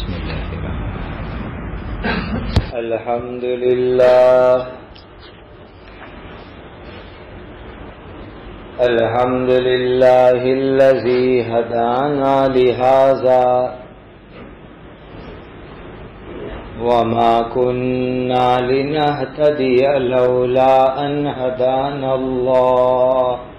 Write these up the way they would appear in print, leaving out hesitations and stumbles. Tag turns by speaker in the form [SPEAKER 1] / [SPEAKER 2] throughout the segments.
[SPEAKER 1] بسم اللہ
[SPEAKER 2] الحمد للہ الحمد للہ الذی ہدانا لہذا وما كنا لنهتدي لولا ان هدانا اللہ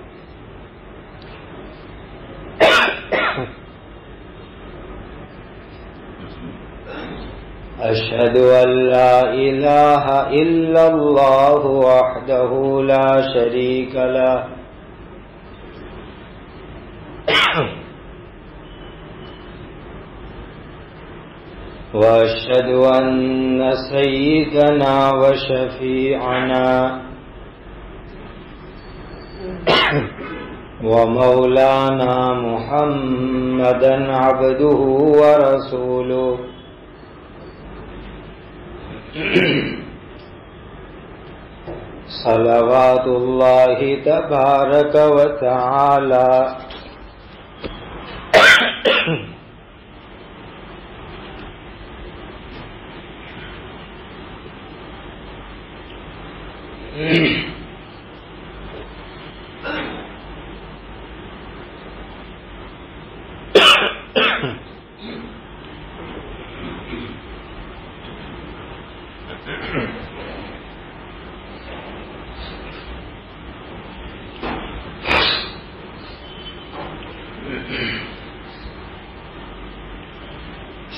[SPEAKER 2] أشهد أن لا إله إلا الله وحده لا شريك له وأشهد أن سيدنا وشفيعنا ومولانا محمدا عبده ورسوله صلوات اللہ تبارک و تعالی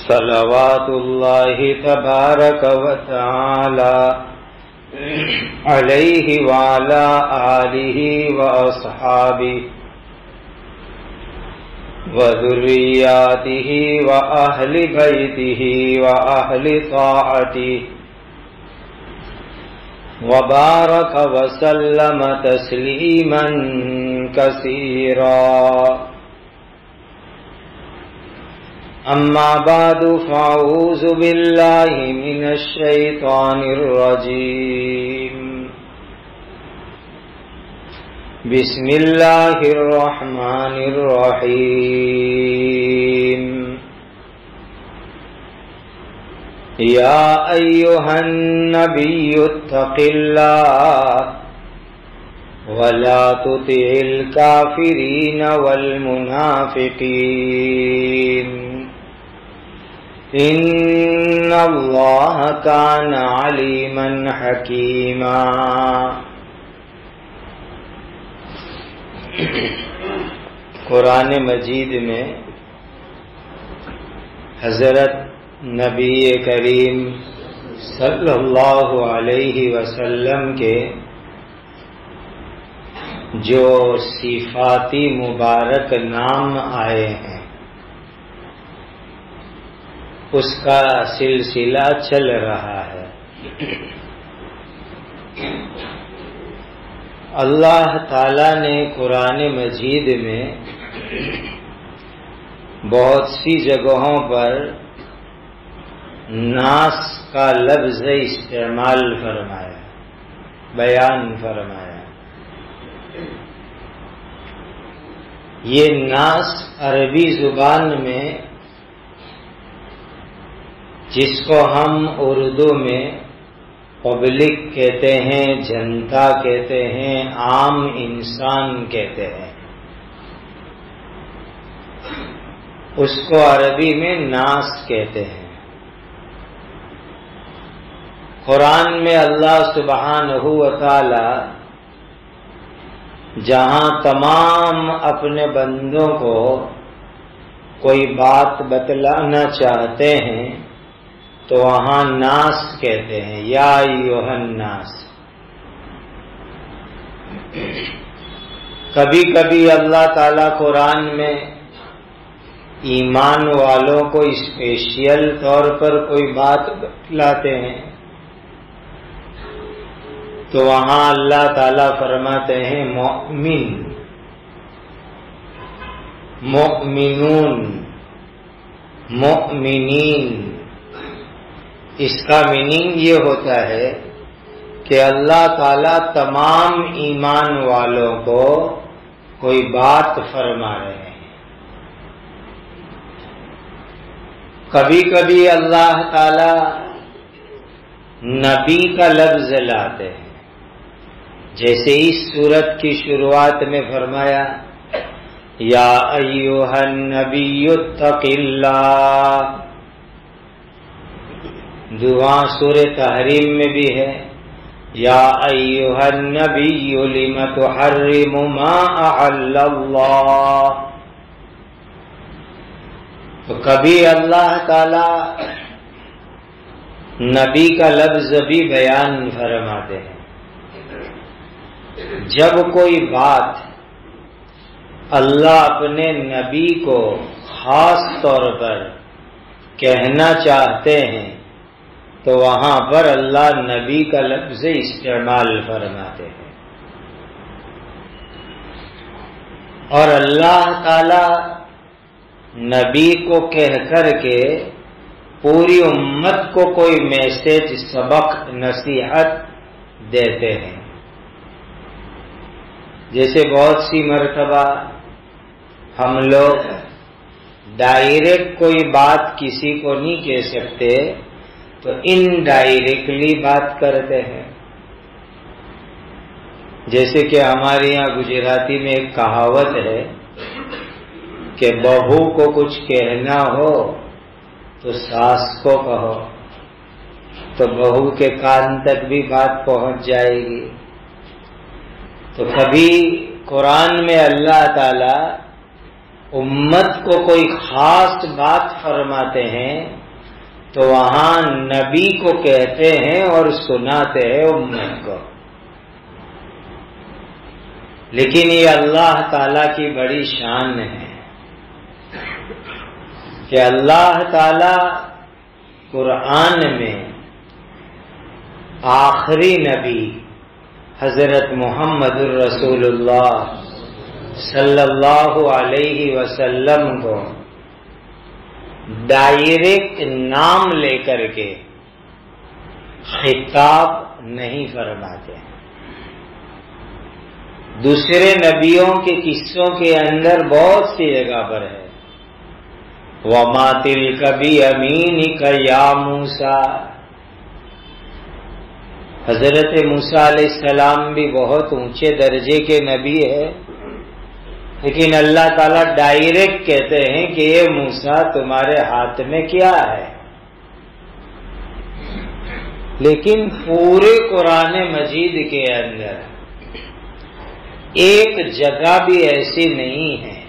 [SPEAKER 2] صلوات اللہ تبارک و تعالی علیہ وعلا آلہ وأصحابہ وذریاتہ وأہل بیتہ وأہل طاعتہ وبارک وسلم تسلیما کثیرا اما بعد فاعوذ باللہ من الشیطان الرجیم بسم اللہ الرحمن الرحیم یا ایہا النبی اتق اللہ ولا تطع الکافرین والمنافقین ان اللہ کان علیما حکیما قرآن مجید میں حضرت نبی کریم صلی اللہ علیہ وسلم کے جو صفاتی مبارک نام آئے ہیں اس کا سلسلہ چل رہا ہے۔ اللہ تعالی نے قرآن مجید میں بہت سی جگہوں پر ناس کا لفظ استعمال فرمایا، بیان فرمایا۔ یہ ناس عربی زبان میں جس کو ہم اردو میں پبلک کہتے ہیں، جنتا کہتے ہیں، عام انسان کہتے ہیں، اس کو عربی میں ناس کہتے ہیں۔ قرآن میں اللہ سبحانہ و تعالی جہاں تمام اپنے بندوں کو کوئی بات بتلانا چاہتے ہیں تو وہاں ناس کہتے ہیں، یا ایھا الناس۔ کبھی کبھی اللہ تعالیٰ قرآن میں ایمان والوں کو اسپیشل طور پر کوئی بات بتلاتے ہیں تو وہاں اللہ تعالیٰ فرماتے ہیں مؤمن، مؤمنون، مؤمنین۔ اس کا میننگ یہ ہوتا ہے کہ اللہ تعالیٰ تمام ایمان والوں کو کوئی بات فرما رہے ہیں۔ کبھی کبھی اللہ تعالی نبی کا لفظ لاتے ہیں، جیسے اس سورت کی شروعات میں فرمایا یا ایھا النبی اتق اللہ، دعا سورہ تحریم میں بھی ہے یا ایھا النبی لم تحرم ما احل اللہ۔ تو کبھی اللہ تعالی نبی کا لفظ بھی بیان فرماتے ہیں۔ جب کوئی بات اللہ اپنے نبی کو خاص طور پر کہنا چاہتے ہیں تو وہاں پر اللہ نبی کا لفظ استعمال فرماتے ہیں، اور اللہ تعالی نبی کو کہہ کر کے پوری امت کو کوئی میسج، سبق، نصیحت دیتے ہیں۔ جیسے بہت سی مرتبہ ہم لوگ ڈائریکٹ کوئی بات کسی کو نہیں کہہ سکتے تو انڈائریکٹلی بات کرتے ہیں۔ جیسے کہ ہمارے یہاں گجراتی میں ایک کہاوت ہے کہ بہو کو کچھ کہنا ہو تو ساس کو کہو، تو بہو کے کان تک بھی بات پہنچ جائے گی۔ تو کبھی قرآن میں اللہ تعالی امت کو کوئی خاص بات فرماتے ہیں تو وہاں نبی کو کہتے ہیں اور سناتے ہیں امت کو۔ لیکن یہ اللہ تعالی کی بڑی شان ہے کہ اللہ تعالی قرآن میں آخری نبی حضرت محمد الرسول اللہ صلی اللہ علیہ وسلم کو ڈائریکٹ نام لے کر کے خطاب نہیں فرماتے۔ دوسرے نبیوں کے قصوں کے اندر بہت سی جگہ پر ہے وَمَا تِلْكَ بِيَمِينِكَ يَا مُوسَىٰ۔ حضرت موسیٰ علیہ السلام بھی بہت اونچے درجے کے نبی ہے، لیکن اللہ تعالیٰ ڈائریکٹ کہتے ہیں کہ یہ موسیٰ تمہارے ہاتھ میں کیا ہے۔ لیکن پورے قرآن مجید کے اندر ایک جگہ بھی ایسی نہیں ہے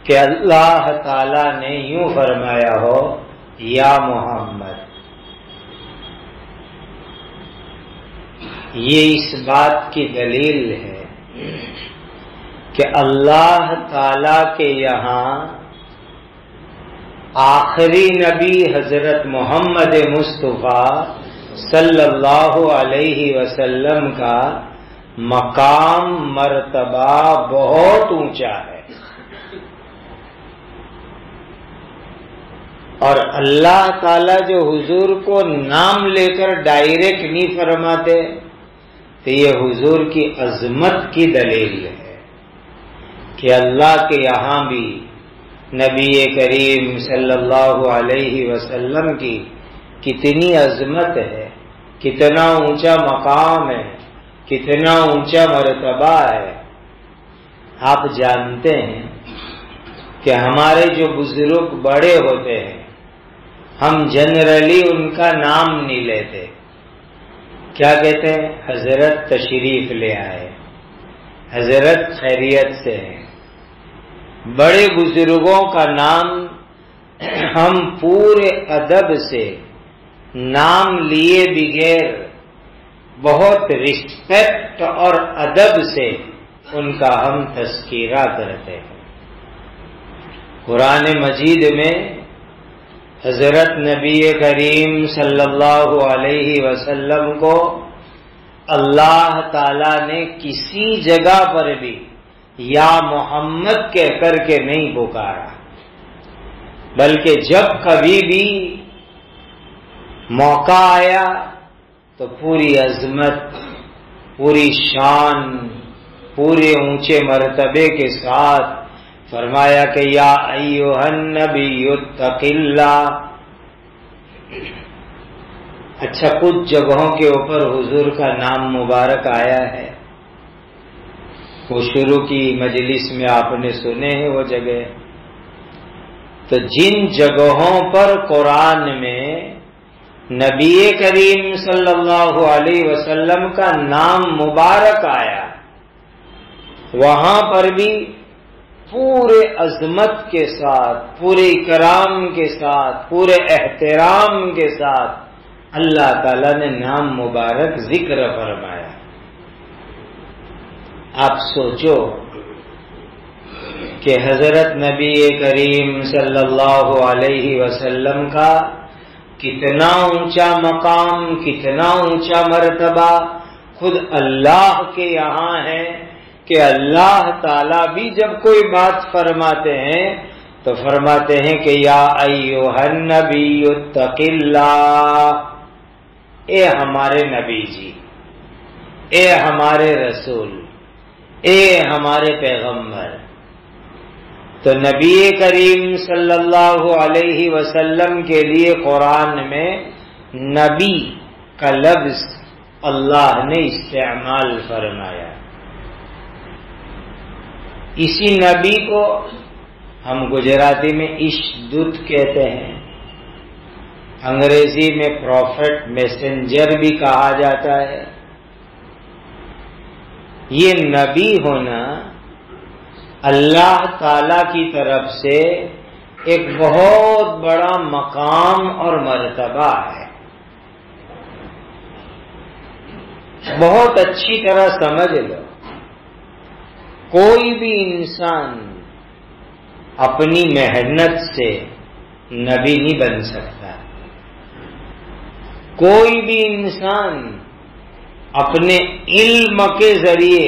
[SPEAKER 2] کہ اللہ تعالیٰ نے یوں فرمایا ہو یا محمد۔ یہ اس بات کی دلیل ہے کہ اللہ تعالی کے یہاں آخری نبی حضرت محمد مصطفیٰ صلی اللہ علیہ وسلم کا مقام، مرتبہ بہت اونچا ہے، اور اللہ تعالی جو حضور کو نام لے کر ڈائریکٹ نہیں فرماتے تو یہ حضور کی عظمت کی دلیل ہے کہ اللہ کے یہاں بھی نبی کریم صلی اللہ علیہ وسلم کی کتنی عظمت ہے، کتنا اونچا مقام ہے، کتنا اونچا مرتبہ ہے۔ آپ جانتے ہیں کہ ہمارے جو بزرگ بڑے ہوتے ہیں ہم جنرلی ان کا نام نہیں لیتے، کیا کہتے ہیں؟ حضرت تشریف لے آئے، حضرت خیریت سے ہیں۔ بڑے بزرگوں کا نام ہم پورے ادب سے، نام لیے بغیر بہت رسپیکٹ اور ادب سے ان کا ہم تذکرہ کرتے ہیں۔ قرآن مجید میں حضرت نبی کریم صلی اللہ علیہ وسلم کو اللہ تعالی نے کسی جگہ پر بھی یا محمد کہہ کر کے نہیں پکارا، بلکہ جب کبھی بھی موقع آیا تو پوری عظمت، پوری شان، پورے اونچے مرتبے کے ساتھ فرمایا کہ یا ایھا النبی اتق اللہ. اچھا، کچھ جگہوں کے اوپر حضور کا نام مبارک آیا ہے، وہ شروع کی مجلس میں آپ نے سنے ہیں وہ جگہ. تو جن جگہوں پر قرآن میں نبی کریم صلی اللہ علیہ وسلم کا نام مبارک آیا، وہاں پر بھی پورے عظمت کے ساتھ، پورے اکرام کے ساتھ، پورے احترام کے ساتھ اللہ تعالیٰ نے نام مبارک ذکر فرمایا. آپ سوچو کہ حضرت نبی کریم صلی اللہ علیہ وسلم کا کتنا اونچا مقام، کتنا اونچا مرتبہ خود اللہ کے یہاں ہے کہ اللہ تعالیٰ بھی جب کوئی بات فرماتے ہیں تو فرماتے ہیں کہ یا ایھا النبی اتق اللہ. اے ہمارے نبی جی، اے ہمارے رسول، اے ہمارے پیغمبر. تو نبی کریم صلی اللہ علیہ وسلم کے لیے قرآن میں نبی کا لفظ اللہ نے استعمال فرمایا. اسی نبی کو ہم گجراتی میں اشدود کہتے ہیں، انگریزی میں پروفٹ، میسنجر بھی کہا جاتا ہے. یہ نبی ہونا اللہ تعالی کی طرف سے ایک بہت بڑا مقام اور مرتبہ ہے. بہت اچھی طرح سمجھ لو، کوئی بھی انسان اپنی محنت سے نبی نہیں بن سکتا. کوئی بھی انسان اپنے علم کے ذریعے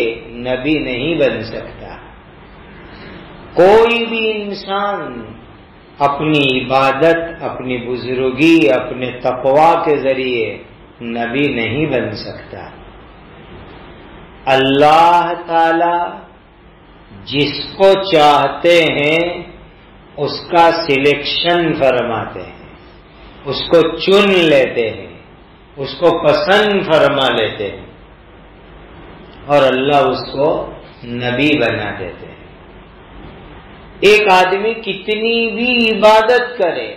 [SPEAKER 2] نبی نہیں بن سکتا. کوئی بھی انسان اپنی عبادت، اپنی بزرگی، اپنے تقوی کے ذریعے نبی نہیں بن سکتا. اللہ تعالی جس کو چاہتے ہیں اس کا سلیکشن فرماتے ہیں، اس کو چن لیتے ہیں، اس کو پسند فرما لیتے ہیں اور اللہ اس کو نبی بنا دیتے ہیں. ایک آدمی کتنی بھی عبادت کرے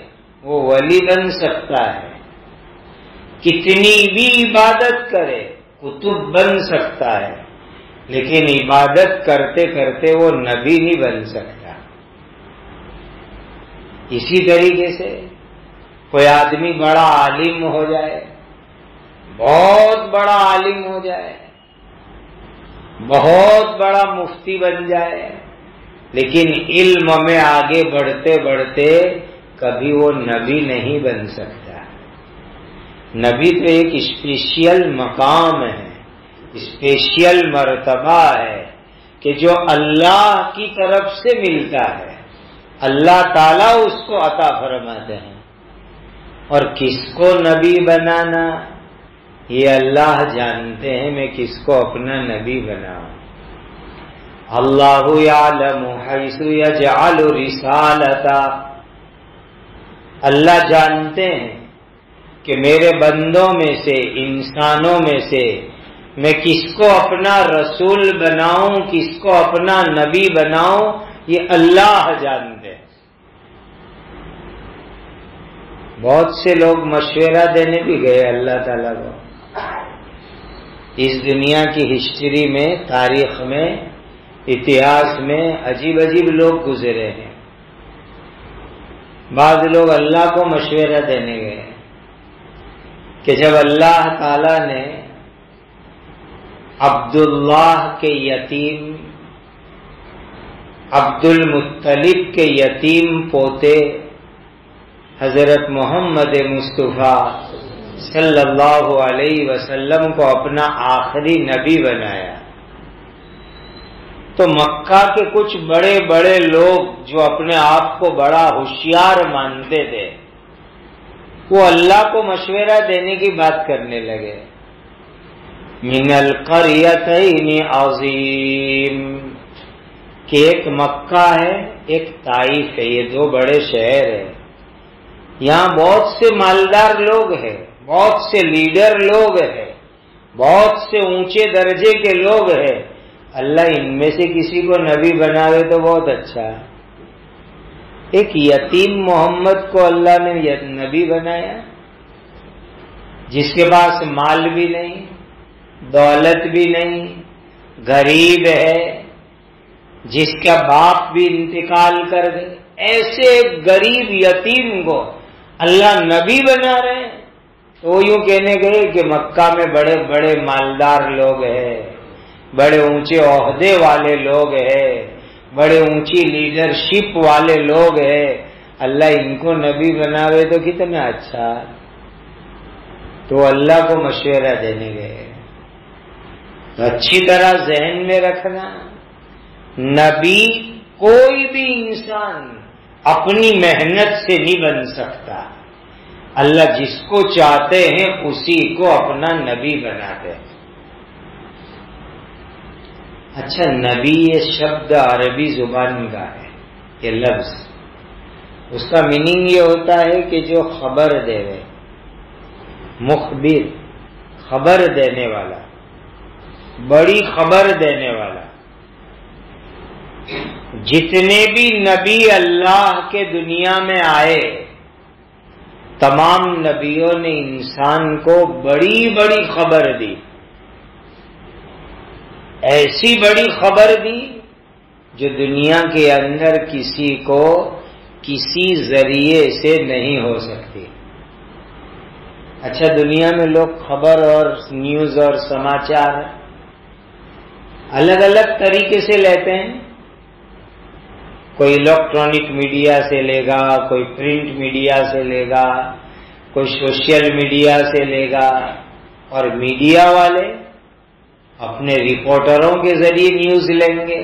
[SPEAKER 2] وہ ولی بن سکتا ہے، کتنی بھی عبادت کرے قطب بن سکتا ہے، لیکن عبادت کرتے کرتے وہ نبی نہیں بن سکتا. اسی طریقے سے کوئی آدمی بڑا عالم ہو جائے، بہت بڑا عالم ہو جائے، بہت بڑا مفتی بن جائے، لیکن علم میں آگے بڑھتے بڑھتے کبھی وہ نبی نہیں بن سکتا. نبی تو ایک اسپیشل مقام ہے، اسپیشل مرتبہ ہے کہ جو اللہ کی طرف سے ملتا ہے، اللہ تعالیٰ اس کو عطا فرماتے ہیں. اور کس کو نبی بنانا یہ اللہ جانتے ہیں میں کس کو اپنا نبی بناؤں. اللہ یعلم حیث یجعل رسالتا. اللہ جانتے ہیں کہ میرے بندوں میں سے، انسانوں میں سے میں کس کو اپنا رسول بناؤں، کس کو اپنا نبی بناؤں، یہ اللہ جانتے ہیں. بہت سے لوگ مشورہ دینے بھی گئے اللہ تعالیٰ کو. اس دنیا کی ہسٹری میں، تاریخ میں، اتہاس میں عجیب عجیب لوگ گزرے ہیں. بعض لوگ اللہ کو مشورہ دینے گئے کہ جب اللہ تعالیٰ نے عبداللہ کے یتیم، عبد المطلب کے یتیم پوتے حضرت محمد مصطفیٰ صلی اللہ علیہ وسلم کو اپنا آخری نبی بنایا، تو مکہ کے کچھ بڑے بڑے لوگ جو اپنے آپ کو بڑا ہوشیار مانتے تھے وہ اللہ کو مشورہ دینے کی بات کرنے لگے. من القریتین عظیم، کہ ایک مکہ ہے ایک طائف ہے، یہ دو بڑے شہر ہیں، یہاں بہت سے مالدار لوگ ہیں، بہت سے لیڈر لوگ ہیں، بہت سے اونچے درجے کے لوگ ہیں، اللہ ان میں سے کسی کو نبی بناوے تو بہت اچھا ہے۔ ایک یتیم محمد کو اللہ نے نبی بنایا، جس کے پاس مال بھی نہیں، دولت بھی نہیں، غریب ہے، جس کا باپ بھی انتقال کر گئے، ایسے ایک غریب یتیم کو اللہ نبی بنا رہے ہیں۔ تو یوں کہنے گئے کہ مکہ میں بڑے بڑے مالدار لوگ ہیں، بڑے اونچے عہدے والے لوگ ہیں، بڑے اونچی لیڈرشپ والے لوگ ہیں، اللہ ان کو نبی بناوے تو کتنا اچھا۔ تو اللہ کو مشورہ دینے گئے۔ تو اچھی طرح ذہن میں رکھنا، نبی کوئی بھی انسان اپنی محنت سے نہیں بن سکتا، اللہ جس کو چاہتے ہیں اسی کو اپنا نبی بناتے ہیں۔ اچھا، نبی یہ شبد عربی زبان کا ہے، یہ لفظ، اس کا میننگ یہ ہوتا ہے کہ جو خبر دے، مخبر، خبر دینے والا، بڑی خبر دینے والا۔ جتنے بھی نبی اللہ کے دنیا میں آئے، تمام نبیوں نے انسان کو بڑی بڑی خبر دی، ایسی بڑی خبر دی جو دنیا کے اندر کسی کو کسی ذریعے سے نہیں ہو سکتی۔ اچھا، دنیا میں لوگ خبر اور نیوز اور سماچار الگ الگ طریقے سے لیتے ہیں، کوئی الیکٹرانک میڈیا سے لے گا، کوئی پرنٹ میڈیا سے لے گا، کوئی سوشل میڈیا سے لے گا، اور میڈیا والے اپنے رپورٹروں کے ذریعے نیوز لیں گے،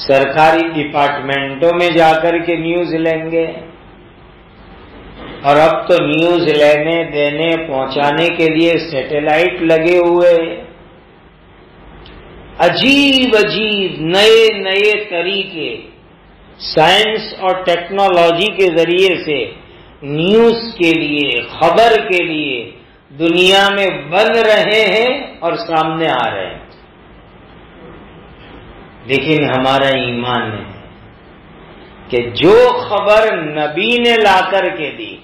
[SPEAKER 2] سرکاری ڈپارٹمنٹوں میں جا کر کے نیوز لیں گے، اور اب تو نیوز لینے دینے پہنچانے کے لیے سیٹلائٹ لگے ہوئے، عجیب عجیب نئے نئے طریقے سائنس اور ٹیکنالوجی کے ذریعے سے نیوز کے لیے، خبر کے لیے دنیا میں بن رہے ہیں اور سامنے آ رہے ہیں۔ لیکن ہمارا ایمان ہے کہ جو خبر نبی نے لا کر کے دی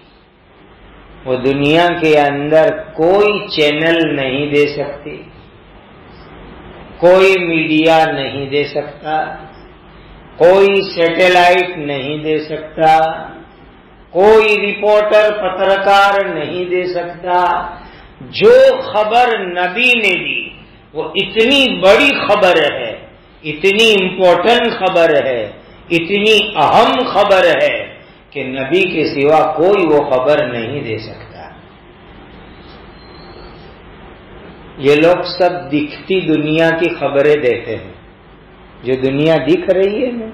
[SPEAKER 2] وہ دنیا کے اندر کوئی چینل نہیں دے سکتی، کوئی میڈیا نہیں دے سکتا، کوئی سیٹلائٹ نہیں دے سکتا، کوئی رپورٹر پترکار نہیں دے سکتا۔ جو خبر نبی نے دی وہ اتنی بڑی خبر ہے، اتنی امپورٹنٹ خبر ہے، اتنی اہم خبر ہے کہ نبی کے سوا کوئی وہ خبر نہیں دے سکتا۔ یہ لوگ سب دکھتی دنیا کی خبریں دیتے ہیں، جو دنیا دکھ رہی ہے نا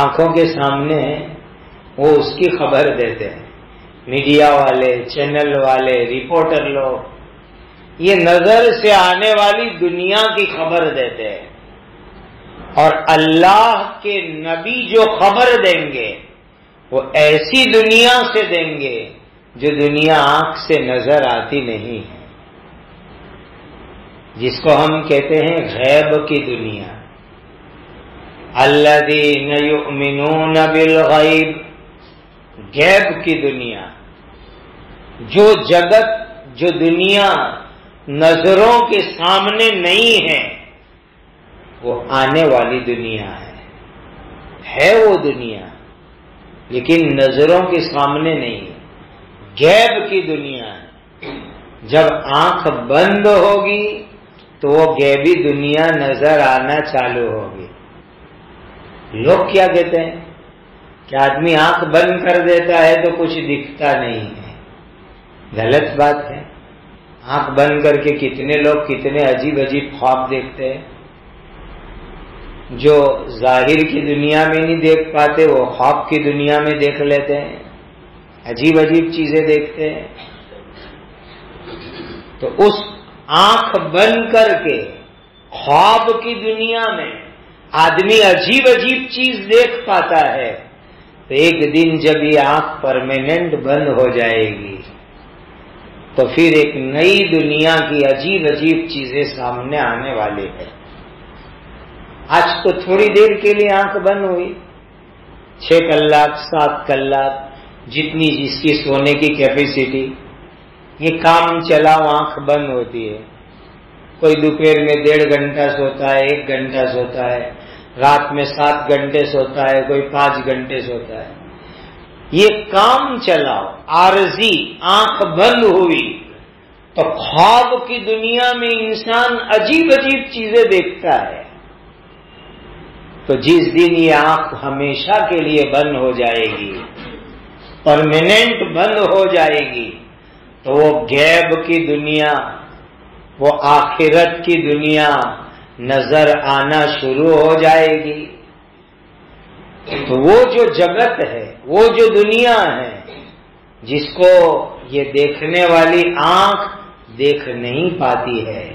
[SPEAKER 2] آنکھوں کے سامنے ہے، وہ اس کی خبر دیتے ہیں، میڈیا والے، چینل والے، رپورٹر لوگ یہ نظر سے آنے والی دنیا کی خبر دیتے ہیں، اور اللہ کے نبی جو خبر دیں گے وہ ایسی دنیا سے دیں گے جو دنیا آنکھ سے نظر آتی نہیں ہے، جس کو ہم کہتے ہیں غیب کی دنیا۔ الذین یؤمنون بالغیب، غیب کی دنیا، جو جگت، جو دنیا نظروں کے سامنے نہیں ہے وہ آنے والی دنیا ہے وہ دنیا، لیکن نظروں کے سامنے نہیں ہے، غیب کی دنیا ہے۔ جب آنکھ بند ہوگی تو وہ غیبی دنیا نظر آنا چالو ہوگی۔ لوگ کیا کہتے ہیں کہ آدمی آنکھ بند کر دیتا ہے تو کچھ دکھتا نہیں ہے، غلط بات ہے۔ آنکھ بند کر کے کتنے لوگ کتنے عجیب عجیب خواب دیکھتے ہیں، جو ظاہر کی دنیا میں نہیں دیکھ پاتے وہ خواب کی دنیا میں دیکھ لیتے ہیں، عجیب عجیب چیزیں دیکھتے ہیں۔ تو اس آنکھ بند کر کے خواب کی دنیا میں آدمی عجیب عجیب چیز دیکھ پاتا ہے، تو ایک دن جب یہ آنکھ پرماننٹ بند ہو جائے گی تو پھر ایک نئی دنیا کی عجیب عجیب چیزیں سامنے آنے والی ہے۔ آج تو تھوڑی دیر کے لیے آنکھ بند ہوئی، 6 کلاک 7 کلاک جتنی جس کی سونے کی کیپیسٹی، یہ کام چلا آنکھ بند ہوتی ہے۔ کوئی دوپہر میں 1.5 گھنٹہ سوتا ہے، 1 گھنٹہ سوتا ہے، رات میں 7 گھنٹے سوتا ہے، کوئی 5 گھنٹے سوتا ہے۔ یہ کام چلاؤ عارضی آنکھ بند ہوئی تو خواب کی دنیا میں انسان عجیب عجیب چیزیں دیکھتا ہے۔ تو جس دن یہ آنکھ ہمیشہ کے لیے بند ہو جائے گی، پرماننٹ بند ہو جائے گی، تو وہ غیب کی دنیا، وہ آخرت کی دنیا نظر آنا شروع ہو جائے گی۔ تو وہ جو جگت ہے، وہ جو دنیا ہے، جس کو یہ دیکھنے والی آنکھ دیکھ نہیں پاتی ہے،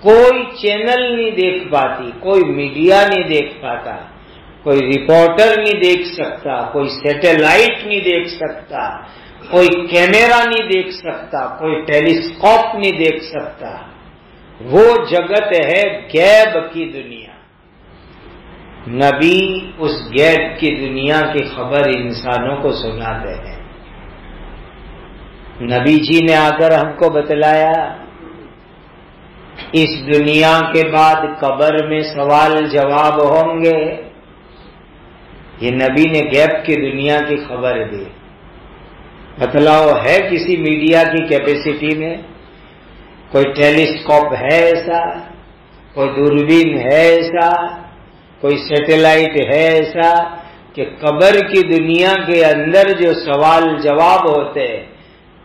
[SPEAKER 2] کوئی چینل نہیں دیکھ پاتی، کوئی میڈیا نہیں دیکھ پاتا، کوئی رپورٹر نہیں دیکھ سکتا، کوئی سیٹلائٹ نہیں دیکھ سکتا، کوئی کیمرہ نہیں دیکھ سکتا، کوئی ٹیلیسکوپ نہیں دیکھ سکتا، وہ جگت ہے غیب کی دنیا۔ نبی اس غیب کی دنیا کی خبر انسانوں کو سناتے ہیں۔ نبی جی نے آ کر ہم کو بتلایا اس دنیا کے بعد قبر میں سوال جواب ہوں گے۔ یہ نبی نے غیب کی دنیا کی خبر دی۔ بتلاؤ ہے کسی میڈیا کی کیپیسٹی میں؟ کوئی ٹیلیسکوپ ہے ایسا؟ کوئی دوربین ہے ایسا؟ کوئی سیٹلائٹ ہے ایسا کہ قبر کی دنیا کے اندر جو سوال جواب ہوتے،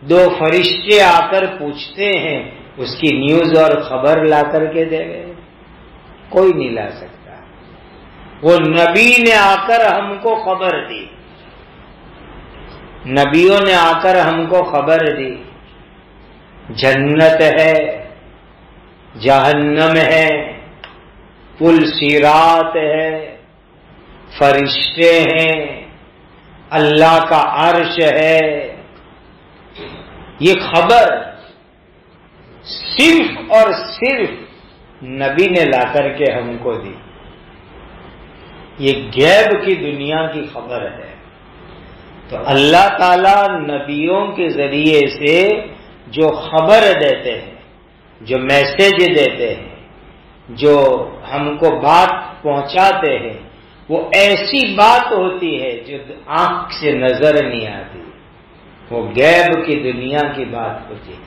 [SPEAKER 2] 2 فرشتے آ کر پوچھتے ہیں، اس کی نیوز اور خبر لا کر کے دے گئے؟ کوئی نہیں لا سکتا۔ وہ نبی نے آ کر ہم کو خبر دی، نبیوں نے آ کر ہم کو خبر دی۔ جنت ہے، جہنم ہے، پل صراط ہے، فرشتے ہیں، اللہ کا عرش ہے۔ یہ خبر صرف اور صرف نبی نے لا کر کے ہم کو دی۔ یہ غیب کی دنیا کی خبر ہے۔ تو اللہ تعالی نبیوں کے ذریعے سے جو خبر دیتے ہیں، جو میسج دیتے ہیں، جو ہم کو بات پہنچاتے ہیں، وہ ایسی بات ہوتی ہے جو آنکھ سے نظر نہیں آتی، وہ غیب کی دنیا کی بات ہوتی ہے۔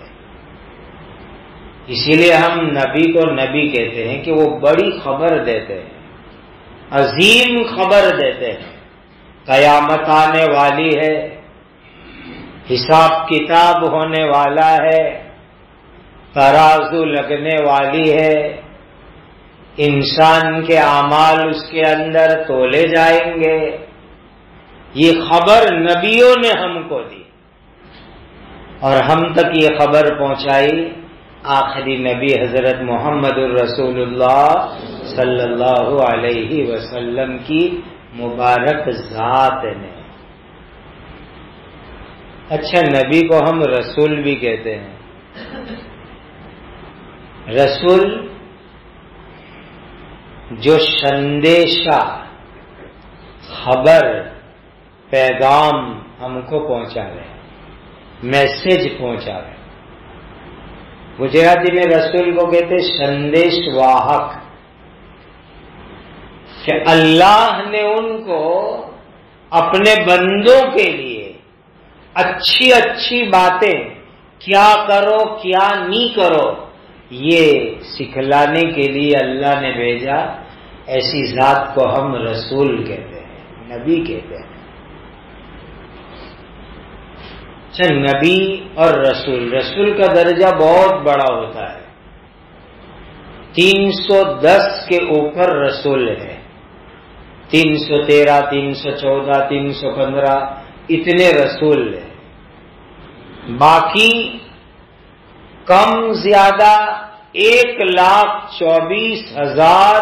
[SPEAKER 2] اسی لیے ہم نبی کو نبی کہتے ہیں کہ وہ بڑی خبر دیتے ہیں، عظیم خبر دیتے ہیں۔ قیامت آنے والی ہے، حساب کتاب ہونے والا ہے، ترازو لگنے والی ہے، انسان کے اعمال اس کے اندر تولے جائیں گے۔ یہ خبر نبیوں نے ہم کو دی، اور ہم تک یہ خبر پہنچائی آخری نبی حضرت محمد الرسول اللہ صلی اللہ علیہ وسلم کی مبارک ذات نے۔ اچھا، نبی کو ہم رسول بھی کہتے ہیں۔ رسول جو سندیشہ، خبر، پیغام ہم کو پہنچا رہے، میسج پہنچا رہے۔ گجراتی میں رسول کو کہتے سندیش واہک، کہ اللہ نے ان کو اپنے بندوں کے لیے اچھی اچھی باتیں، کیا کرو کیا نہیں کرو، یہ سکھلانے کے لیے اللہ نے بھیجا۔ ایسی ذات کو ہم رسول کہتے ہیں، نبی کہتے ہیں۔ اچھا، نبی اور رسول، رسول کا درجہ بہت بڑا ہوتا ہے۔ 310 کے اوپر رسول ہے، 313 314 315 اتنے رسول ہیں۔ باقی کم زیادہ 1,24,000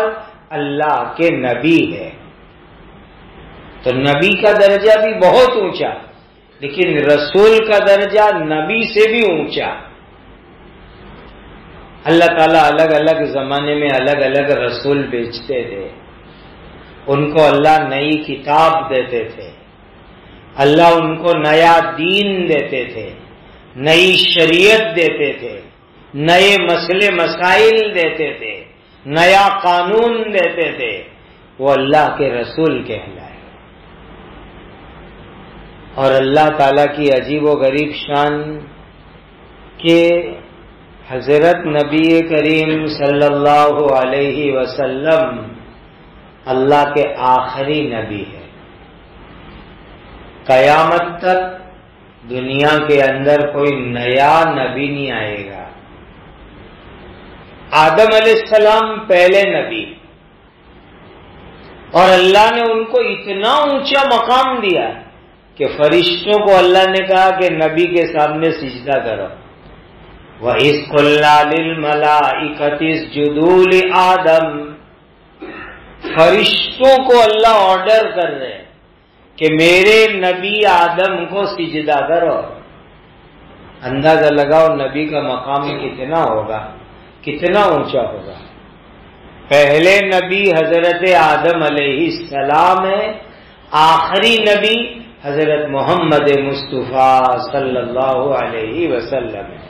[SPEAKER 2] اللہ کے نبی ہے. تو نبی کا درجہ بھی بہت اونچا، لیکن رسول کا درجہ نبی سے بھی اونچا. اللہ تعالیٰ الگ الگ زمانے میں الگ الگ رسول بھیجتے تھے. ان کو اللہ نئی کتاب دیتے تھے، اللہ ان کو نیا دین دیتے تھے، نئی شریعت دیتے تھے، نئے مسئلے مسائل دیتے تھے، نیا قانون دیتے تھے. وہ اللہ کے رسول کہلائے. اور اللہ تعالیٰ کی عجیب و غریب شان کہ حضرت نبی کریم صلی اللہ علیہ وسلم اللہ کے آخری نبی ہے. قیامت تک دنیا کے اندر کوئی نیا نبی نہیں آئے گا. آدم علیہ السلام پہلے نبی، اور اللہ نے ان کو اتنا اونچا مقام دیا کہ فرشتوں کو اللہ نے کہا کہ نبی کے سامنے سجدہ کرو. وَإِذْ قُلْنَا لِلْمَلَائِكَةِ اسْجُدُوا لِآدَمَ. فرشتوں کو اللہ آرڈر کر رہے ہیں کہ میرے نبی آدم کو سجدہ کرو. اندازہ لگاؤ نبی کا مقام کتنا ہوگا، کتنا اونچا ہوگا. پہلے نبی حضرت آدم علیہ السلام ہے، آخری نبی حضرت محمد مصطفیٰ صلی اللہ علیہ وسلم ہے.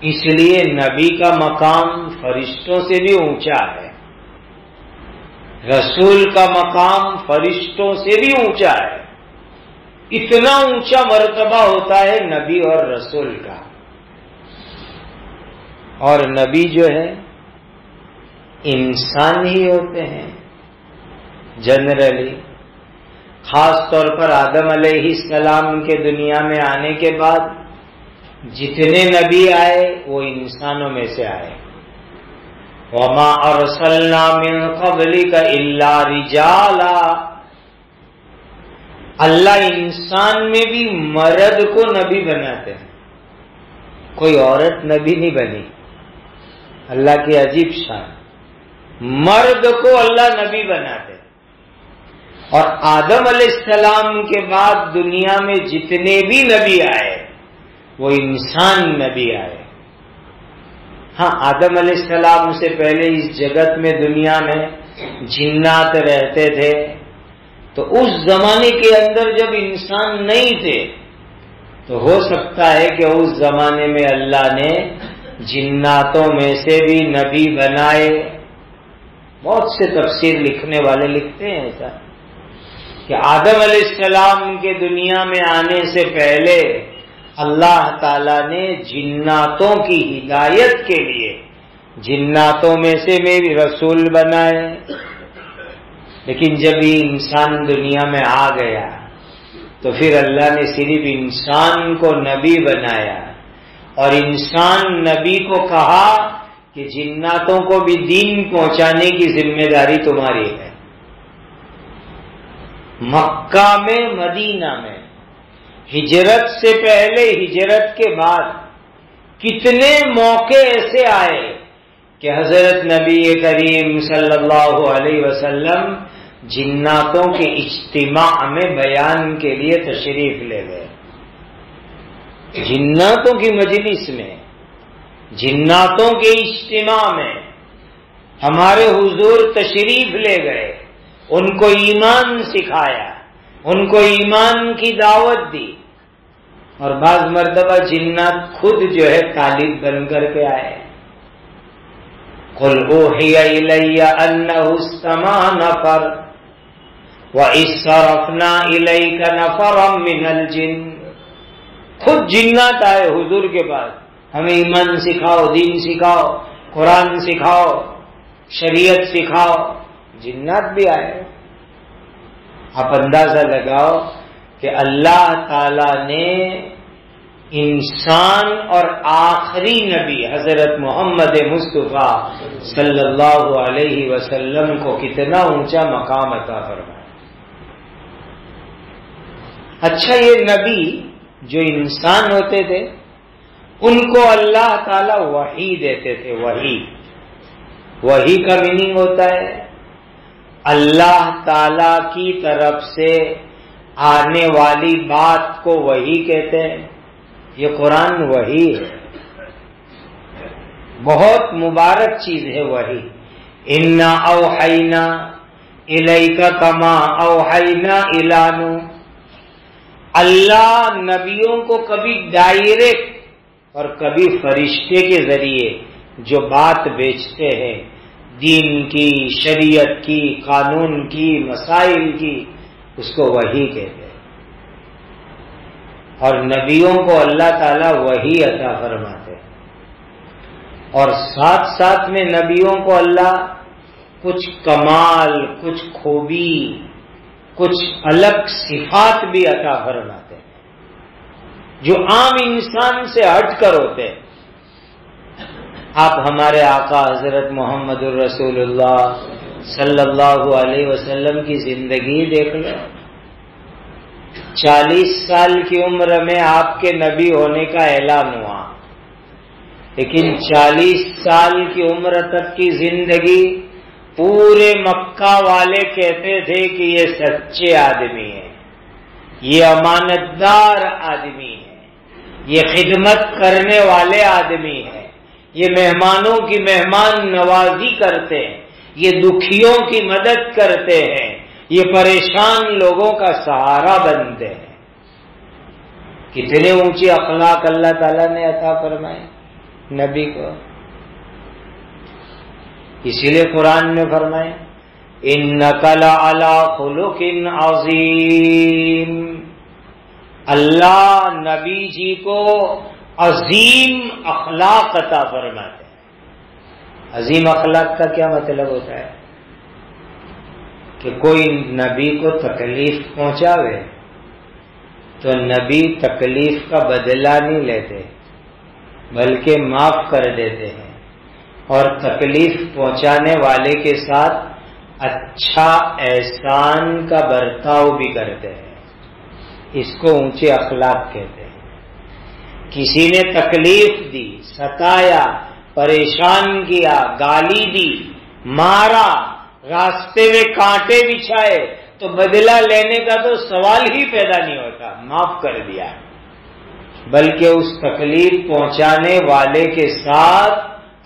[SPEAKER 2] اس لیے نبی کا مقام فرشتوں سے بھی اونچا ہے، رسول کا مقام فرشتوں سے بھی اونچا ہے. اتنا اونچا مرتبہ ہوتا ہے نبی اور رسول کا. اور نبی جو ہے انسان ہی ہوتے ہیں جنرلی. خاص طور پر آدم علیہ السلام کے دنیا میں آنے کے بعد جتنے نبی آئے وہ انسانوں میں سے آئے. وَمَا أَرْسَلْنَا مِن قَبْلِكَ إِلَّا رِجَالًا. اللہ انسان میں بھی مرد کو نبی بناتے ہیں، کوئی عورت نبی نہیں بنی. اللہ کی عجیب شان، مرد کو اللہ نبی بناتے. اور آدم علیہ السلام کے بعد دنیا میں جتنے بھی نبی آئے وہ انسان نبی آئے. ہاں، آدم علیہ السلام سے پہلے اس جگت میں دنیا میں جنات رہتے تھے، تو اس زمانے کے اندر جب انسان نہیں تھے تو ہو سکتا ہے کہ اس زمانے میں اللہ نے جناتوں میں سے بھی نبی بنائے. بہت سے تفسیر لکھنے والے لکھتے ہیں ایسا کہ آدم علیہ السلام کے دنیا میں آنے سے پہلے اللہ تعالیٰ نے جناتوں کی ہدایت کے لیے جناتوں میں سے بھی رسول بنائے. لیکن جب یہ انسان دنیا میں آ گیا تو پھر اللہ نے صرف انسان کو نبی بنایا، اور انسان نبی کو کہا کہ جناتوں کو بھی دین پہنچانے کی ذمہ داری تمہاری ہے. مکہ میں، مدینہ میں، ہجرت سے پہلے ہجرت کے بعد کتنے موقع ایسے آئے کہ حضرت نبی کریم صلی اللہ علیہ وسلم جناتوں کے اجتماع میں بیان کے لیے تشریف لے گئے. جناتوں کی مجلس میں، جناتوں کے اجتماع میں ہمارے حضور تشریف لے گئے، ان کو ایمان سکھایا، ان کو ایمان کی دعوت دی. اور بعض مرتبہ جنات خود جو ہے طالب بن کر کے آئے. قُلْ أُوحِيَ إِلَيَّ أَنَّهُ اسْتَمَعَ نَفَرٌ وَإِذْ صَرَفْنَا إِلَيْكَ نَفَرًا مِنَ الْجِنِّ. خود جنات آئے حضور کے پاس، ہمیں ایمان سکھاؤ، دین سکھاؤ، قرآن سکھاؤ، شریعت سکھاؤ. جنات بھی آئے. آپ اندازہ لگاؤ کہ اللہ تعالی نے انسان اور آخری نبی حضرت محمد مصطفیٰ صلی اللہ علیہ وسلم کو کتنا اونچا مقام عطا فرمایا. اچھا، یہ نبی جو انسان ہوتے تھے ان کو اللہ تعالی وحی دیتے تھے. وحی وحی کا میننگ ہوتا ہے اللہ تعالی کی طرف سے آنے والی بات کو وحی کہتے ہیں. یہ قرآن وحی ہے، بہت مبارک چیز ہے وحی. انا اوحینا الیک کما اوحینا الی نوح. اللہ نبیوں کو کبھی ڈائریکٹ اور کبھی فرشتے کے ذریعے جو بات بیچتے ہیں دین کی، شریعت کی، قانون کی، مسائل کی، اس کو وحی کہتے ہیں. اور نبیوں کو اللہ تعالیٰ وحی عطا فرماتے ہیں، اور ساتھ ساتھ میں نبیوں کو اللہ کچھ کمال، کچھ خوبی، کچھ الگ صفات بھی عطا فرماتے ہیں جو عام انسان سے ہٹ کر ہوتے ہیں. آپ ہمارے آقا حضرت محمد الرسول اللہ صلی اللہ علیہ وسلم کی زندگی دیکھ لو. 40 سال کی عمر میں آپ کے نبی ہونے کا اعلان ہوا، لیکن 40 سال کی عمر تک کی زندگی پورے مکہ والے کہتے تھے کہ یہ سچے آدمی ہیں، یہ امانتدار آدمی ہیں، یہ خدمت کرنے والے آدمی ہیں، یہ مہمانوں کی مہمان نوازی کرتے ہیں، یہ دکھیوں کی مدد کرتے ہیں، یہ پریشان لوگوں کا سہارا بنتے ہیں. کتنے اونچے اخلاق اللہ تعالیٰ نے عطا فرمائے نبی کو. اسی لیے قرآن میں فرمائے اِنَّكَ لَعَلَىٰ خُلُقٍ عَظِيمٍ. اللہ نبی جی کو عظیم اخلاق عطا فرماتے ہیں. عظیم اخلاق کا کیا مطلب ہوتا ہے؟ کہ کوئی نبی کو تکلیف پہنچاوے تو نبی تکلیف کا بدلہ نہیں لیتے بلکہ معاف کر دیتے ہیں، اور تکلیف پہنچانے والے کے ساتھ اچھا احسان کا برتاؤ بھی کرتے ہیں. اس کو اونچے اخلاق کہتے ہیں. کسی نے تکلیف دی، ستایا، پریشان کیا، گالی دی، مارا، راستے میں کانٹے بچھائے تو بدلہ لینے کا تو سوال ہی پیدا نہیں ہوتا، معاف کر دیا. بلکہ اس تکلیف پہنچانے والے کے ساتھ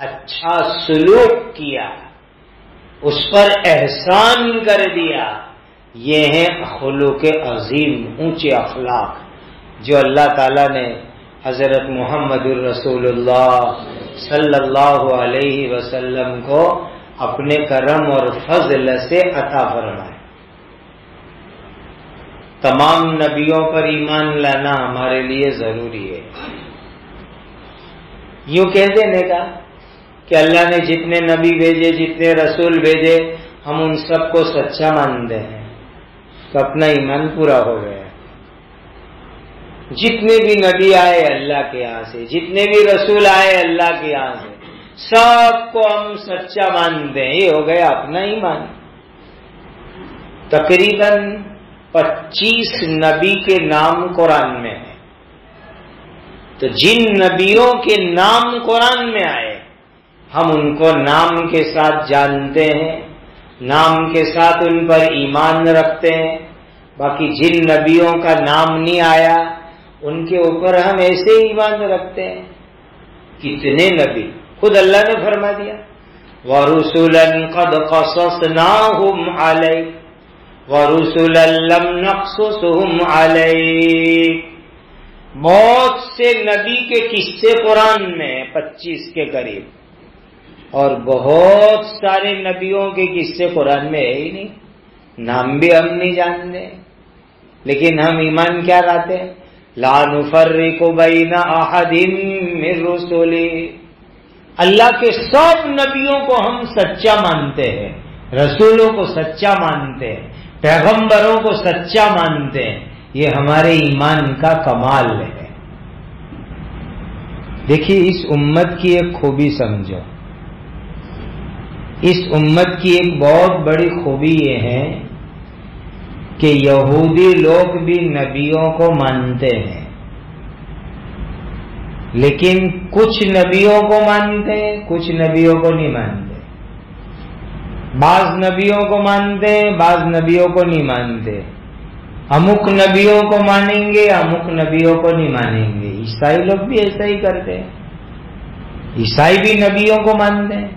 [SPEAKER 2] اچھا سلوک کیا، اس پر احسان کر دیا. یہ ہیں خلق عظیم، اونچے اخلاق جو اللہ تعالیٰ نے حضرت محمد الرسول اللہ صلی اللہ علیہ وسلم کو اپنے کرم اور فضل سے عطا فرمائے. تمام نبیوں پر ایمان لانا ہمارے لیے ضروری ہے. یوں کہہ دینے کا کہ اللہ نے جتنے نبی بھیجے، جتنے رسول بھیجے، ہم ان سب کو سچا مانتے ہیں تو اپنا ایمان پورا ہو گیا. جتنے بھی نبی آئے اللہ کے یہاں سے، جتنے بھی رسول آئے اللہ کے یہاں سے، سب کو ہم سچا مانتے ہیں، یہ ہو گیا اپنا ایمان. تقریباً 25 نبی کے نام قرآن میں ہیں. تو جن نبیوں کے نام قرآن میں آئے ہم ان کو نام کے ساتھ جانتے ہیں، نام کے ساتھ ان پر ایمان رکھتے ہیں. باقی جن نبیوں کا نام نہیں آیا ان کے اوپر ہم ایسے ہی ایمان رکھتے ہیں. کتنے نبی خود اللہ نے فرما دیا وَرُسُلًا قَدْ قَصَصْنَاهُمْ عَلَيْكَ وَرُسُلًا لَمْ نَقْصُصْهُمْ عَلَيْكَ. بہت سے نبی کے قصے قرآن میں 25 کے قریب، اور بہت سارے نبیوں کے قصے قرآن میں ہے ہی نہیں، نام بھی ہم نہیں جانتے، لیکن ہم ایمان کیا لاتے ہیں؟ لا نفرق بین احد من رسله. اللہ کے سب نبیوں کو ہم سچا مانتے ہیں، رسولوں کو سچا مانتے ہیں، پیغمبروں کو سچا مانتے ہیں. یہ ہمارے ایمان کا کمال ہے. دیکھیے اس امت کی ایک خوبی سمجھو. اس امت کی ایک بہت بڑی خوبی یہ ہے کہ یہودی لوگ بھی نبیوں کو مانتے ہیں، لیکن کچھ نبیوں کو مانتے ہیں، کچھ نبیوں کو نہیں مانتے. بعض نبیوں کو مانتے ہیں، بعض نبیوں کو نہیں مانتے، امک نبیوں کو مانیں گے، امک نبیوں کو نہیں مانیں گے۔ عیسائی لوگ بھی ایسا ہی کرتے ہیں، عیسائی بھی نبیوں کو مانتے ہیں،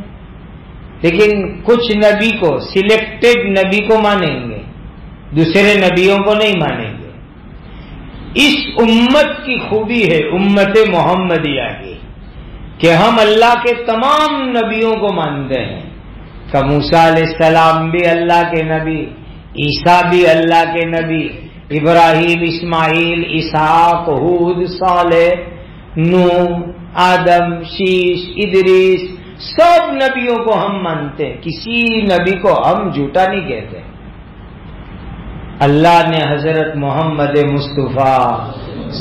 [SPEAKER 2] لیکن کچھ نبی کو، سلیکٹڈ نبی کو مانیں گے، دوسرے نبیوں کو نہیں مانیں گے۔ اس امت کی خوبی ہے امت محمدیہ کی کہ ہم اللہ کے تمام نبیوں کو مانتے ہیں، کہ موسیٰ علیہ السلام بھی اللہ کے نبی، عیسیٰ بھی اللہ کے نبی، ابراہیم، اسماعیل، اسحاق، ہود، صالح، نوح، آدم، شیش، ادریس، سب نبیوں کو ہم مانتے ہیں، کسی نبی کو ہم جھوٹا نہیں کہتے۔ اللہ نے حضرت محمد مصطفیٰ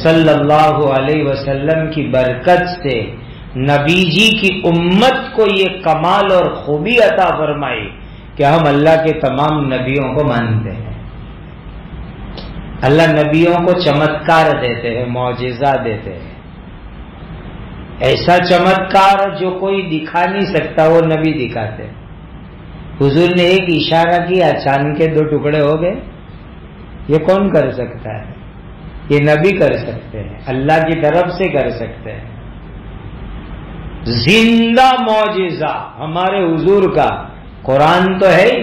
[SPEAKER 2] صلی اللہ علیہ وسلم کی برکت سے نبی جی کی امت کو یہ کمال اور خوبی عطا فرمائی کہ ہم اللہ کے تمام نبیوں کو مانتے ہیں۔ اللہ نبیوں کو چمتکار دیتے ہیں، معجزہ دیتے ہیں، ایسا چمتکار جو کوئی دکھا نہیں سکتا وہ نبی دکھاتے ہیں۔ حضور نے ایک اشارہ کیا، چاند کے 2 ٹکڑے ہو گئے، یہ کون کر سکتا ہے؟ یہ نبی کر سکتے ہیں، اللہ کی طرف سے کر سکتے ہیں۔ زندہ معجزہ ہمارے حضور کا قرآن تو ہے ہی،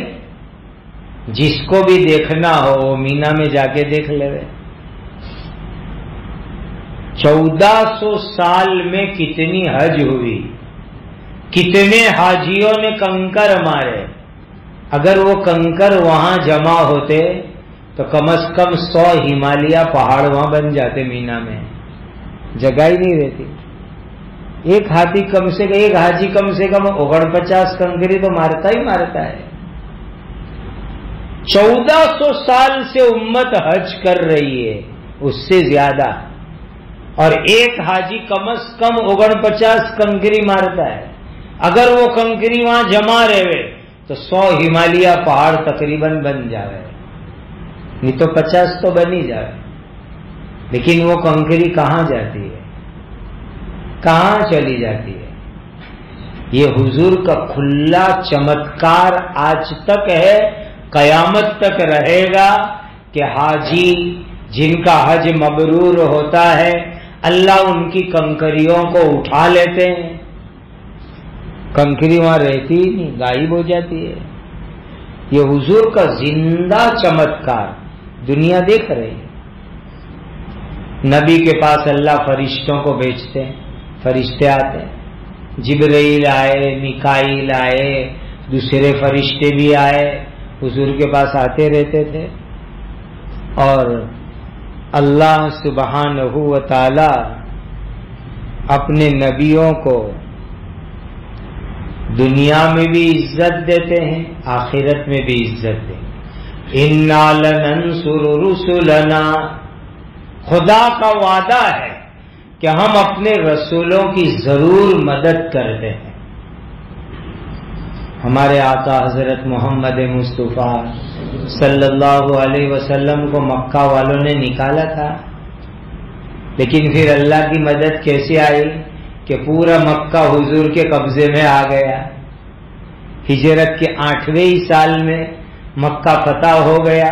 [SPEAKER 2] جس کو بھی دیکھنا ہو وہ مینا میں جا کے دیکھ لے۔ 1400 سال میں کتنی حج ہوئی، کتنے حاجیوں نے کنکر مارے، اگر وہ کنکر وہاں جمع ہوتے تو کم از کم 100 ہمالیہ پہاڑ وہاں بن جاتے مینا میں، جگہ ہی نہیں رہتی۔ ایک حاجی کم سے کم 49 کنکری تو مارتا ہی مارتا ہے۔ 1400 سال سے امت حج کر رہی ہے، اس سے زیادہ، اور ایک حاجی کم از کم 49 کنکری مارتا ہے۔ اگر وہ کنکری وہاں جمع رہے تو 100 ہمالیہ پہاڑ تقریباً بن جاوے، نہیں تو 50 تو بن ہی جائے۔ لیکن وہ کنکری کہاں جاتی ہے، کہاں چلی جاتی ہے؟ یہ حضور کا کھلا چمتکار آج تک ہے، قیامت تک رہے گا کہ حاجی جن کا حج مبرور ہوتا ہے اللہ ان کی کنکریوں کو اٹھا لیتے ہیں، کنکری وہاں رہتی ہی نہیں، غائب ہو جاتی ہے۔ یہ حضور کا زندہ چمتکار دنیا دیکھ رہی ہے۔ نبی کے پاس اللہ فرشتوں کو بھیجتے ہیں، فرشتے آتے ہیں، جبرائیل آئے، میکائیل آئے، دوسرے فرشتے بھی آئے، حضور کے پاس آتے رہتے تھے، اور اللہ سبحانہ و تعالی اپنے نبیوں کو دنیا میں بھی عزت دیتے ہیں، آخرت میں بھی عزت دیں گے۔ اِنَّا لَنَنصُرُ رُسُلَنَا، خدا کا وعدہ ہے کہ ہم اپنے رسولوں کی ضرور مدد کرتے ہیں۔ ہمارے آقا حضرت محمد مصطفیٰ صلی اللہ علیہ وسلم کو مکہ والوں نے نکالا تھا، لیکن پھر اللہ کی مدد کیسے آئی کہ پورا مکہ حضور کے قبضے میں آ گیا۔ ہجرت کے 8ویں سال میں مکہ فتح ہو گیا،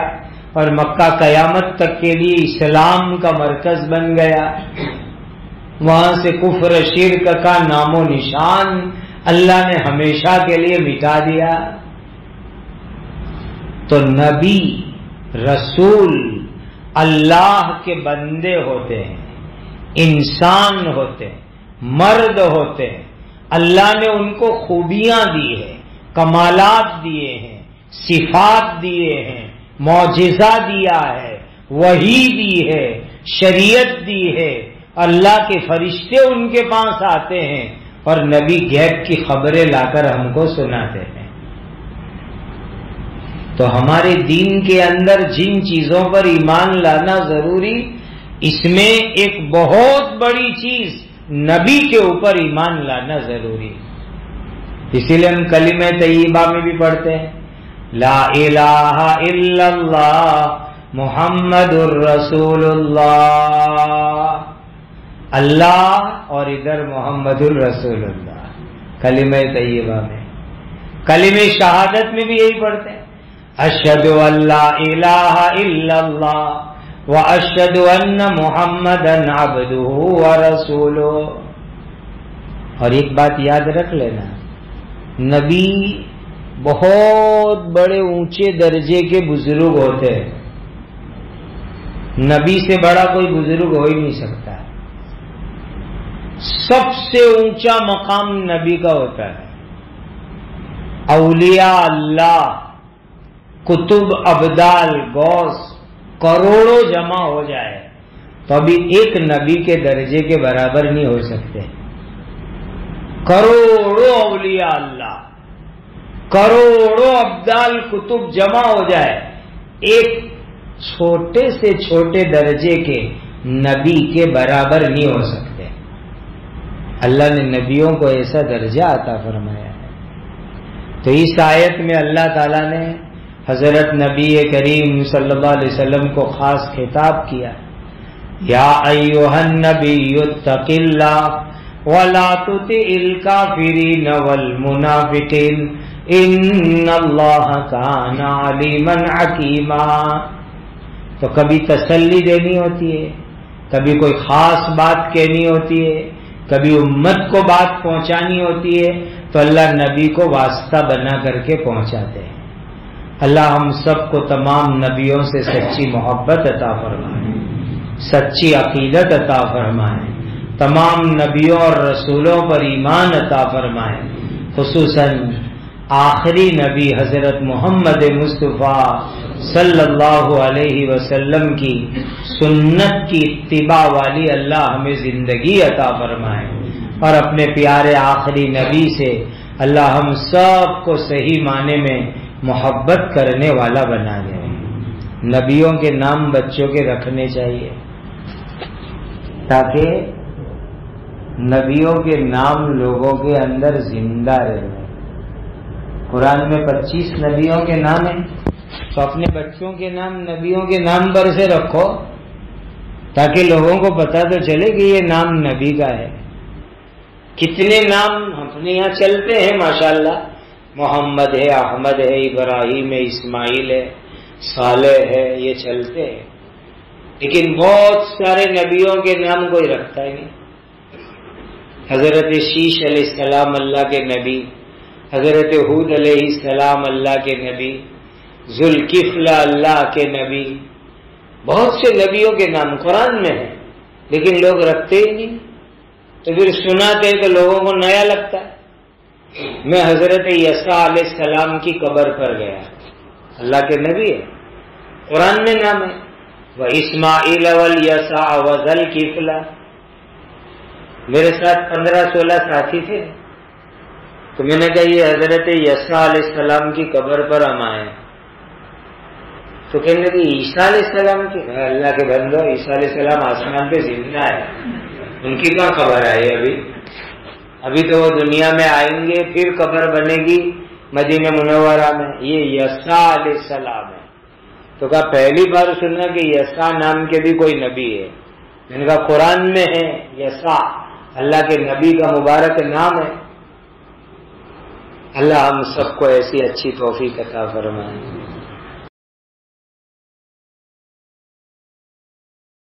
[SPEAKER 2] اور مکہ قیامت تک کے لیے اسلام کا مرکز بن گیا۔ وہاں سے کفر شرک کا نام و نشان اللہ نے ہمیشہ کے لیے مٹا دیا۔ تو نبی، رسول اللہ کے بندے ہوتے ہیں، انسان ہوتے ہیں، مرد ہوتے ہیں، اللہ نے ان کو خوبیاں دی ہیں، کمالات دیے ہیں، صفات دیے ہیں، معجزہ دیا ہے، وحی دی ہے، شریعت دی ہے، اللہ کے فرشتے ان کے پاس آتے ہیں اور نبی غیب کی خبریں لا کر ہم کو سناتے ہیں۔ تو ہمارے دین کے اندر جن چیزوں پر ایمان لانا ضروری، اس میں ایک بہت بڑی چیز نبی کے اوپر ایمان لانا ضروری، اسی لیے ہم کلمہ طیبہ میں بھی پڑھتے ہیں لا الہ الا اللہ محمد الرسول اللہ، اللہ اور ادھر محمد الرسول اللہ، کلمہ طیبہ میں کلمہ شہادت میں بھی یہی پڑھتے ہیں، اشہد ان لا الہ الا اللہ واشہد ان محمدا عبدہ ورسولہ۔ اور ایک بات یاد رکھ لینا، نبی بہت بڑے اونچے درجے کے بزرگ ہوتے ہیں، نبی سے بڑا کوئی بزرگ ہو ہی نہیں سکتا، سب سے اونچا مقام نبی کا ہوتا ہے۔ اولیاء اللہ، کتب، ابدال، غوث کروڑوں جمع ہو جائے تو ابھی ایک نبی کے درجے کے برابر نہیں ہو سکتے۔ کروڑوں اولیاء اللہ، کروڑوں ابدال، کتب جمع ہو جائے، ایک چھوٹے سے چھوٹے درجے کے نبی کے برابر نہیں ہو سکتے۔ اللہ نے نبیوں کو ایسا درجہ عطا فرمایا ہے۔ تو اس آیت میں اللہ تعالیٰ نے حضرت نبی کریم صلی اللہ علیہ وسلم کو خاص خطاب کیا، یا ایھا النبی اتق اللہ ولا تطع الکافرین والمنافقین ان اللہ کان علیما حکیما۔ تو کبھی تسلی دینی ہوتی ہے، کبھی کوئی خاص بات کہنی ہوتی ہے، کبھی امت کو بات پہنچانی ہوتی ہے تو اللہ نبی کو واسطہ بنا کر کے پہنچاتے ہیں۔ اللہ ہم سب کو تمام نبیوں سے سچی محبت عطا فرمائے، سچی عقیدت عطا فرمائے، تمام نبیوں اور رسولوں پر ایمان عطا فرمائے، خصوصاً آخری نبی حضرت محمد مصطفیٰ صلی اللہ علیہ وسلم کی سنت کی اتباع والی اللہ ہمیں زندگی عطا فرمائے، اور اپنے پیارے آخری نبی سے اللہ ہم سب کو صحیح معنی میں محبت کرنے والا بنا دے۔ نبیوں کے نام بچوں کے رکھنے چاہیے تاکہ نبیوں کے نام لوگوں کے اندر زندہ رہے۔ قرآن میں 25 نبیوں کے نام ہیں، تو اپنے بچوں کے نام نبیوں کے نام پر سے رکھو تاکہ لوگوں کو پتہ تو چلے کہ یہ نام نبی کا ہے۔ کتنے نام اپنے یہاں چلتے ہیں ماشاءاللہ، محمد ہے، احمد ہے، ابراہیم ہے، اسماعیل ہے، صالح ہے، یہ چلتے ہیں، لیکن بہت سارے نبیوں کے نام کوئی رکھتا ہی نہیں۔ حضرت شیش علیہ السلام اللہ کے نبی، حضرت ہود علیہ السلام اللہ کے نبی، ذوالکفل اللہ کے نبی، بہت سے نبیوں کے نام قرآن میں ہیں لیکن لوگ رکھتے ہی نہیں، تو پھر سناتے تو لوگوں کو نیا لگتا ہے۔ میں حضرت یسع علیہ السلام کی قبر پر گیا، اللہ کے نبی ہے، قرآن میں نام ہے، وَإِسْمَاعِيلَ وَالْيَسَعَ وَذَا-الْكِفْلَ۔ میرے ساتھ 15-16 ساتھی تھے، تو میں نے کہا یہ حضرت یسع علیہ السلام کی قبر پر ہم آئے، تو کہنے لگے عیسیٰ علیہ السلام کی؟ اللہ کے بندو، عیسیٰ علیہ السلام آسمان پہ زندہ ہے، ان کی کہاں خبر آئی؟ ابھی تو وہ دنیا میں آئیں گے، پھر قبر بنے گی مدینہ منورہ میں۔ یہ یسع علیہ السلام ہے، تو کہا پہلی بار سننا کہ یسع نام کے بھی کوئی نبی ہے۔ میں نے کہا قرآن میں ہے یسع، اللہ کے نبی کا مبارک نام ہے۔ اللہ ہم سب کو ایسی اچھی توفیق عطا فرمائے۔